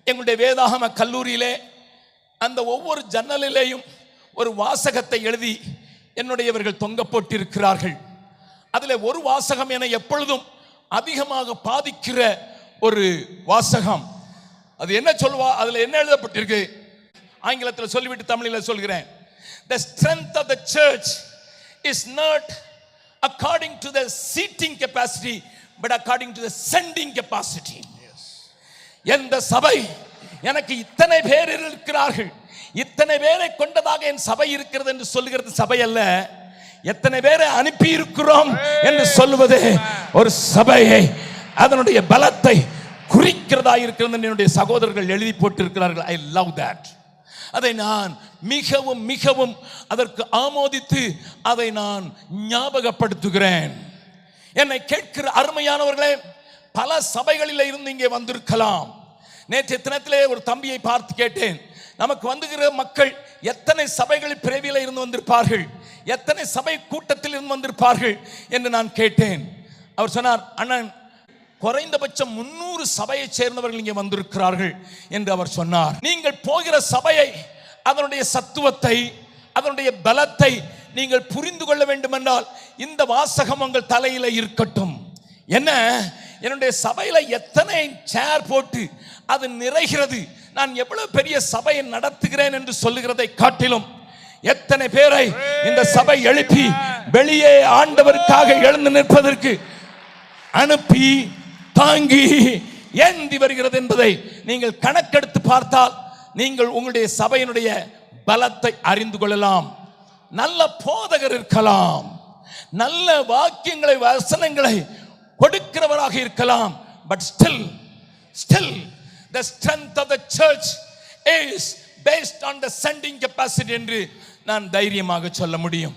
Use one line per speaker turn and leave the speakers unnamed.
எங்களுடைய வேதாகம கல்லூரியிலே அந்த ஒவ்வொரு ஜன்னலிலேயும் ஒரு வாசகத்தை எழுதி என்னுடையவர்கள் தொங்க போட்டிருக்கிறார்கள். அதில் ஒரு வாசகம் என எப்பொழுதும் அதிகமாக பாதிக்கிற ஒரு வாசகம். அது என்ன சொல்வா, அதில் என்ன எழுதப்பட்டிருக்கு? ஆங்கிலத்தில் சொல்லிவிட்டு தமிழில் சொல்கிறேன். The strength of the church is not according to the seating capacity but according to the sending capacity. எந்த சபை எனக்கு இத்தனை பேர் இருக்கிறார்கள், இத்தனை பேரை கொண்டதாக என் சபை இருக்கிறது என்று சொல்லுகிறது சபை அல்ல, எத்தனை பேரை அனுப்பி இருக்கிறோம் என்று சொல்லுவது ஒரு சபையை அதனுடைய பலத்தை குறிக்கிறதா இருக்கிறது. என்னுடைய சகோதரர்கள் எழுதி போட்டிருக்கிறார்கள். I love that. அதை நான் மிகவும் மிகவும் அதற்கு ஆமோதித்து அதை நான் ஞாபகப்படுத்துகிறேன். என்னை கேட்கிற அருமையானவர்களே, பல சபைகளில் இருந்து இங்கே வந்திருக்கலாம். நேற்றைய தினத்திலே ஒரு தம்பியை பார்த்து கேட்டேன், நமக்கு வந்துகிற மக்கள் எத்தனை சபைகளில் பிறவியில் இருந்து வந்திருப்பார்கள், எத்தனை சபை கூட்டத்தில் இருந்து வந்திருப்பார்கள் என்று நான் கேட்டேன். அவர் சொன்னார், அண்ணன் குறைந்தபட்சம் 300 சபையை சேர்ந்தவர்கள் இங்கே வந்திருக்கிறார்கள் என்று அவர் சொன்னார். நீங்கள் போகிற சபையை, அதனுடைய சத்துவத்தை, அதனுடைய பலத்தை நீங்கள் புரிந்து கொள்ள வேண்டும் என்றால் இந்த வாசகம் உங்கள் தலையில இருக்கட்டும். என்ன, என்னுடைய சபையில எத்தனை சேர் போட்டு அது நிறைகிறது, நான் எவ்வளவு பெரிய சபையை நடத்துகிறேன் என்று சொல்லுகிறதை காட்டிலும் எத்தனை பேரை இந்த சபை எழுப்பி வெளியே ஆண்டவருக்காக எழுந்து நிற்பதற்கு அனுப்பி தாங்கி ஏந்தி வருகிறது என்பதை நீங்கள் கணக்கெடுத்து பார்த்தால் நீங்கள் உங்களுடைய சபையினுடைய பலத்தை அறிந்து கொள்ளலாம். நல்ல போதகர் இருக்கலாம், நல்ல வாக்கியங்களை வசனங்களை கொடுக்கிறவராக இருக்கலாம், but still the strength of the church is based on the sending capacity என்று நான் தைரியமாக சொல்ல முடியும்.